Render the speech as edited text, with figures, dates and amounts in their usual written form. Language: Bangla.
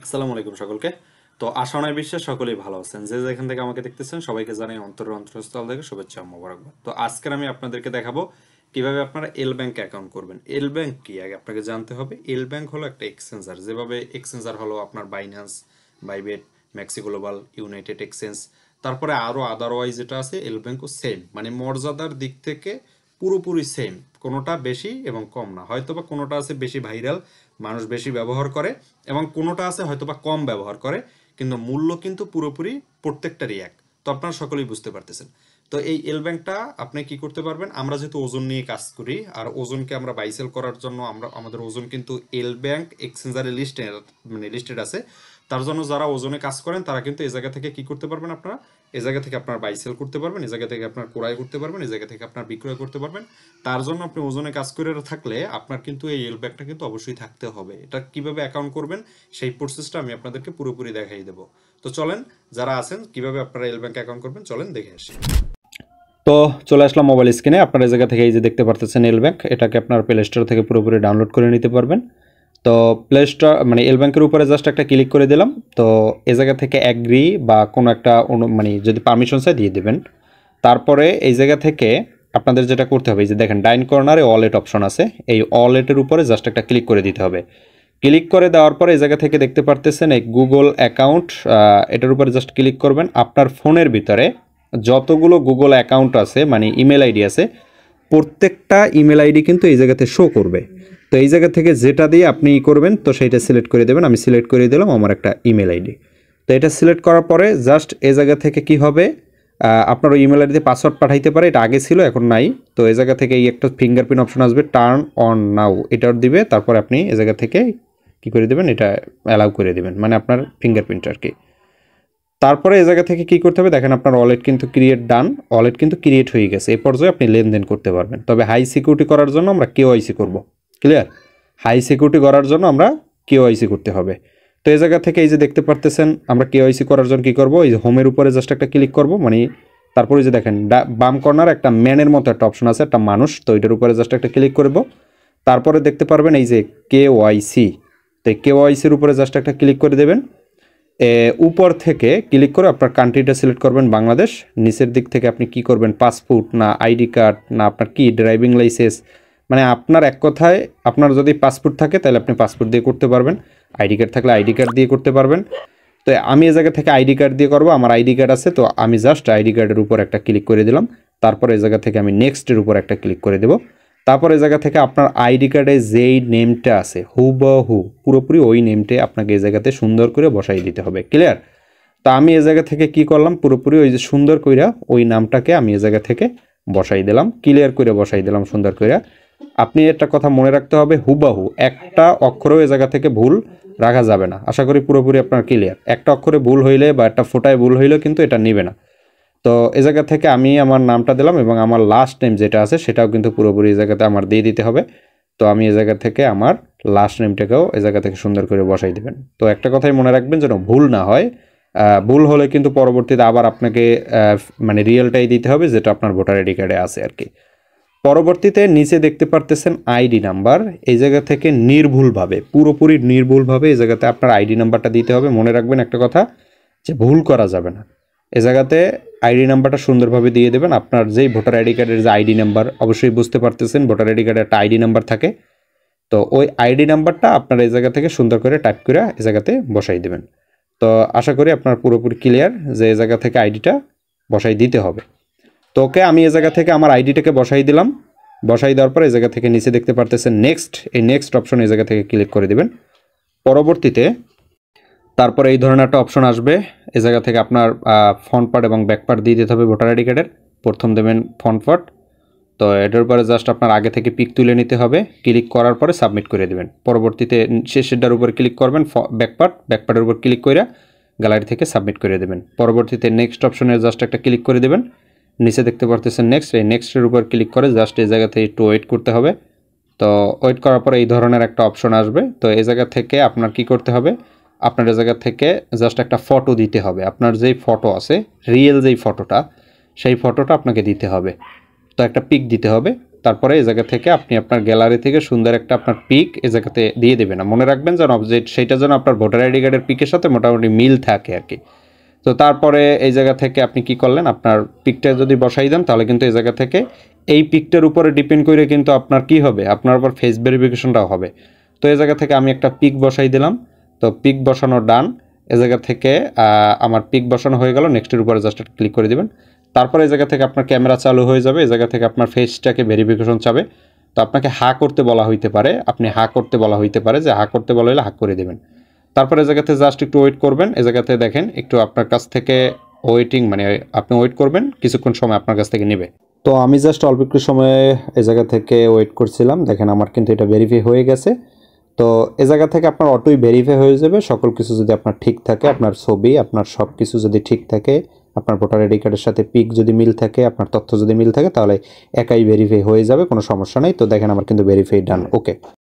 আসসালামু আলাইকুম সকলকে। তো আশা নয় বিশ্বাস সকলেই ভালো আছেন। যে যেখান থেকে আমাকে দেখতেছেন সবাইকে জানাই অন্তরের অন্তঃস্থল থেকে শুভেচ্ছা ও মোবারকবাদ। তো আজকের আমি আপনাদেরকে দেখাবো কিভাবে আপনারা এল ব্যাংক অ্যাকাউন্ট করবেন। এল ব্যাংক কি আগে আপনাকে জানতে হবে। এল ব্যাংক হলো একটা এক্সচেঞ্জার, যেভাবে এক্সচেঞ্জার হলো আপনার Binance, Bybit, maxi global, United exchange, তারপরে আরও আদারওয়াইজ যেটা আছে এল ব্যাংকও সেম, মানে মর্যাদার দিক থেকে পুরোপুরি সেম। কোনোটা বেশি এবং কম না, হয়তোবা কোনোটা আছে বেশি ভাইরাল, মানুষ বেশি ব্যবহার করে, এবং কোনোটা আছে হয়তোবা কম ব্যবহার করে, কিন্তু মূল্য কিন্তু পুরোপুরি প্রত্যেকটারই এক। তো আপনারা সকলেই বুঝতে পারতেছেন। তো এই এল ব্যাংকটা আপনি কি করতে পারবেন, আমরা যেহেতু ওজন নিয়ে কাজ করি আর ওজনকে আমরা বাইসেল করার জন্য আমরা আমাদের ওজন কিন্তু এল ব্যাংক এক্সচেঞ্জারে লিস্টেড আছে। তার জন্য যারা ওজনে কাজ করেন তারা কিন্তু এই জায়গা থেকে কি করতে পারবেন, আপনারা এই জায়গা থেকে আপনার বাই সেল করতে পারবেন, এই জায়গা থেকে আপনার ক্রয় করতে পারবেন, এই জায়গা থেকে আপনার বিক্রয় করতে পারবেন। তার জন্য আপনি ওজনে কাজ করে থাকলে আপনার কিন্তু এই এল ব্যাগটা কিন্তু অবশ্যই থাকতে হবে। এটা কিভাবে অ্যাকাউন্ট করবেন সেই প্রসেসটা আমি আপনাদেরকে পুরোপুরি দেখাই দেবো। তো চলেন, যারা আছেন কিভাবে আপনারা এল ব্যাংক অ্যাকাউন্ট করবেন চলেন দেখে আসি। তো চলে আসলাম মোবাইল স্ক্রিনে। আপনার এই জায়গা থেকে এই যে দেখতে পারতেছেন এল ব্যাংক, এটাকে আপনার প্লে স্টোর থেকে পুরোপুরি ডাউনলোড করে নিতে পারবেন। তো প্লে স্টোর মানে এল ব্যাংকের উপরে জাস্ট একটা ক্লিক করে দিলাম। তো এই জায়গা থেকে অ্যাগ্রি বা কোনো একটা মানে যদি পারমিশন চাই দিয়ে দেবেন। তারপরে এই জায়গা থেকে আপনাদের যেটা করতে হবে, এই যে দেখেন ডাইন কর্নারে ওয়ালেট অপশন আছে, এই ওয়ালেটের উপরে জাস্ট একটা ক্লিক করে দিতে হবে। ক্লিক করে দেওয়ার পরে এই জায়গা থেকে দেখতে পারতেছেন এই গুগল অ্যাকাউন্ট, এটার উপরে জাস্ট ক্লিক করবেন। আপনার ফোনের ভিতরে যতগুলো গুগল অ্যাকাউন্ট আছে মানে ইমেল আইডি আছে, প্রত্যেকটা ইমেল আইডি কিন্তু এই জায়গাতে শো করবে। তো এই জায়গা থেকে যেটা দিয়ে আপনি করবেন তো সেইটা সিলেক্ট করে দেবেন। আমি সিলেক্ট করে দিলাম আমার একটা ইমেল আইডি। তো এটা সিলেক্ট করার পরে জাস্ট এই জায়গা থেকে কি হবে, আপনার ওই ইমেল আইডিতে পাসওয়ার্ড পাঠাইতে পারে, এটা আগে ছিল এখন নাই। তো এই জায়গা থেকে এই একটা ফিঙ্গারপ্রিন্ট অপশন আসবে, টার্ন অন নাও, এটার দিবে। তারপর আপনি এই জায়গা থেকে কি করে দেবেন, এটা অ্যালাউ করে দেবেন, মানে আপনার ফিঙ্গারপ্রিন্ট আর কি। তারপরে এই জায়গা থেকে কি করতে হবে দেখেন, আপনার ওয়ালেট কিন্তু ক্রিয়েট ডান, ওয়ালেট কিন্তু ক্রিয়েট হয়ে গেছে। এই পর্যায়ে আপনি লেনদেন করতে পারবেন। তবে হাই সিকিউরিটি করার জন্য আমরা কেওআইসি করব। ক্লিয়ার? হাই সিকিউরিটি করার জন্য আমরা কেওআইসি করতে হবে। তো এই জায়গা থেকে এই যে দেখতে পারতেছেন আমরা কেওআইসি করার জন্য কি করব, এই যে হোমের উপরে জাস্ট একটা ক্লিক করব, মানে তারপরে যে দেখেন বাম কর্নার একটা ম্যানের মতো একটা অপশন আছে, একটা মানুষ, তো এটার উপরে জাস্ট একটা ক্লিক করব। তারপরে দেখতে পারবেন এই যে কেওআইসি, তো কেওআইসির উপরে জাস্ট একটা ক্লিক করে দেবেন। উপর থেকে ক্লিক করে আপনার কান্ট্রিটা সিলেক্ট করবেন বাংলাদেশ। নিচের দিক থেকে আপনি কি করবেন, পাসপোর্ট না আইডি কার্ড না আপনার কি ড্রাইভিং লাইসেন্স, মানে আপনার এক কথায় আপনার যদি পাসপোর্ট থাকে তাহলে আপনি পাসপোর্ট দিয়ে করতে পারবেন, আইডি কার্ড থাকলে আইডি কার্ড দিয়ে করতে পারবেন। তো আমি এই জায়গা থেকে আইডি কার্ড দিয়ে করবো, আমার আইডি কার্ড আছে, তো আমি জাস্ট আইডি কার্ডের উপর একটা ক্লিক করে দিলাম। তারপর এই জায়গা থেকে আমি নেক্সটের উপর একটা ক্লিক করে দেবো। তারপর এই জায়গা থেকে আপনার আইডি কার্ডে যেই নেমটা আছে হুবহু পুরোপুরি ওই নেমটে আপনাকে এই জায়গাতে সুন্দর করে বসাই দিতে হবে। ক্লিয়ার? তা আমি এই জায়গা থেকে কি করলাম, পুরোপুরি ওই যে সুন্দর কইরা ওই নামটাকে আমি এই জায়গা থেকে বসাই দিলাম, ক্লিয়ার করে বসাই দিলাম সুন্দর কইরা। আপনি একটা কথা মনে রাখতে হবে, হুবাহু একটা অক্ষরও এই জায়গা থেকে ভুল রাখা যাবে না। আশা করি পুরোপুরি আপনার ক্লিয়ার। একটা অক্ষরে ভুল হইলে বা একটা ফোঁটায় ভুল হইলেও কিন্তু এটা নেবে না। তো এই জায়গা থেকে আমি আমার নামটা দিলাম এবং আমার লাস্ট নেম যেটা আছে সেটাও কিন্তু পুরোপুরি এই জায়গাতে আমার দিয়ে দিতে হবে। তো আমি এই জায়গা থেকে আমার লাস্ট নেমটাকেও এই জায়গা থেকে সুন্দর করে বসাই দেবেন। তো একটা কথাই মনে রাখবেন যেন ভুল না হয়। ভুল হলে কিন্তু পরবর্তীতে আবার আপনাকে মানে রিয়েলটাই দিতে হবে যেটা আপনার ভোটার আইডি কার্ডে আছে আর কি। পরবর্তীতে নিচে দেখতে পারতেছেন আইডি নাম্বার, এই জায়গা থেকে নির্ভুলভাবে পুরোপুরি নির্ভুলভাবে এই জায়গাতে আপনার আইডি নাম্বারটা দিতে হবে। মনে রাখবেন একটা কথা, যে ভুল করা যাবে না। এ জায়গাতে আইডি নাম্বারটা সুন্দরভাবে দিয়ে দেবেন। আপনার যেই ভোটার আইডি কার্ডের যে আইডি নাম্বার, অবশ্যই বুঝতে পারতেছেন ভোটার আইডি কার্ডে একটা আইডি নাম্বার থাকে, তো ওই আইডি নাম্বারটা আপনার এই জায়গা থেকে সুন্দর করে টাইপ করে এই জায়গাতে বসাই দেবেন। তো আশা করি আপনার পুরোপুরি ক্লিয়ার যে এই জায়গা থেকে আইডিটা বসাই দিতে হবে। তো ওকে, আমি এই জায়গা থেকে আমার আইডিটাকে বসাই দিলাম। বসাই দেওয়ার পর এই জায়গা থেকে নিচে দেখতে পারতেছেন নেক্সট, এই নেক্সট অপশন এই জায়গা থেকে ক্লিক করে দিবেন। পরবর্তীতে তারপরে এই ধরনের একটা অপশন আসবে, এই জায়গা থেকে আপনার ফ্রন্ট পার্ট এবং ব্যাক পার্ট দিয়ে দিতে হবে ভোটার আইডি কার্ডের। প্রথম দেবেন ফ্রন্ট পার্ট, তো এটার পরে জাস্ট আপনার আগে থেকে পিক তুলে নিতে হবে। ক্লিক করার পরে সাবমিট করে দেবেন। পরবর্তীতে শেষেরটার উপর ক্লিক করবেন, ব্যাক পার্টের উপর ক্লিক করে গ্যালারি থেকে সাবমিট করে দেবেন। পরবর্তীতে নেক্সট অপশনে জাস্ট একটা ক্লিক করে দেবেন। নিচে দেখতে পারতেছেন নেক্সট, এই নেক্সটের উপর ক্লিক করে জাস্ট এই জায়গা থেকে একটু ওয়েট করতে হবে। তো ওয়েট করার পরে এই ধরনের একটা অপশন আসবে। তো এই জায়গা থেকে আপনার কি করতে হবে, আপনার এই জায়গা থেকে জাস্ট একটা ফটো দিতে হবে। আপনার যেই ফটো আছে রিয়েল যেই ফটোটা, সেই ফটোটা আপনাকে দিতে হবে। তো একটা পিক দিতে হবে। তারপরে এই জায়গা থেকে আপনি আপনার গ্যালারি থেকে সুন্দর একটা আপনার পিক এই জায়গাতে দিয়ে দেবেন। মনে রাখবেন যেন অবজেক্ট সেইটা যেন আপনার ভোটার আইডি কার্ডের পিকের সাথে মোটামুটি মিল থাকে আর কি। তো তারপরে এই জায়গা থেকে আপনি কি করলেন, আপনার পিকটা যদি বসাই দেন তাহলে কিন্তু এই জায়গা থেকে এই পিকটার উপরে ডিপেন্ড করে কিন্তু আপনার কি হবে, আপনার আবার ফেস ভেরিফিকেশনটাও হবে। তো এই জায়গা থেকে আমি একটা পিক বসাই দিলাম। তো পিক বসানো ডান। এ জায়গা থেকে আমার পিক বসানো হয়ে গেল। নেক্সটের উপরে জাস্ট ক্লিক করে দিবেন। তারপরে এই জায়গা থেকে আপনার ক্যামেরা চালু হয়ে যাবে। এই জায়গা থেকে আপনার ফেসটাকে ভেরিফিকেশন চাবে। তো আপনাকে হা করতে বলা হইতে পারে, আপনি হা করতে বলা হইতে পারে, যে হা করতে বলা হলে হা করে দেবেন। তারপরে এই জায়গাতে জাস্ট একটু ওয়েট করবেন। এই জায়গাতে দেখেন একটু আপনার কাছ থেকে ওয়েটিং, মানে আপনি ওয়েট করবেন, কিছুক্ষণ সময় আপনার কাছ থেকে নেবে। তো আমি জাস্ট অল্প একটু সময় এই জায়গা থেকে ওয়েট করছিলাম। দেখেন আমার কিন্তু এটা ভেরিফাই হয়ে গেছে। তো এ জায়গা থেকে আপনার অটোই ভেরিফাই হয়ে যাবে। সকল কিছু যদি আপনার ঠিক থাকে, আপনার ছবি, আপনার সব কিছু যদি ঠিক থাকে, আপনার ভোটার আইডি কার্ডের সাথে পিক যদি মিল থাকে, আপনার তথ্য যদি মিল থাকে, তাহলে একাই ভেরিফাই হয়ে যাবে, কোনো সমস্যা নেই। তো দেখেন আমার কিন্তু ভেরিফাই ডান। ওকে।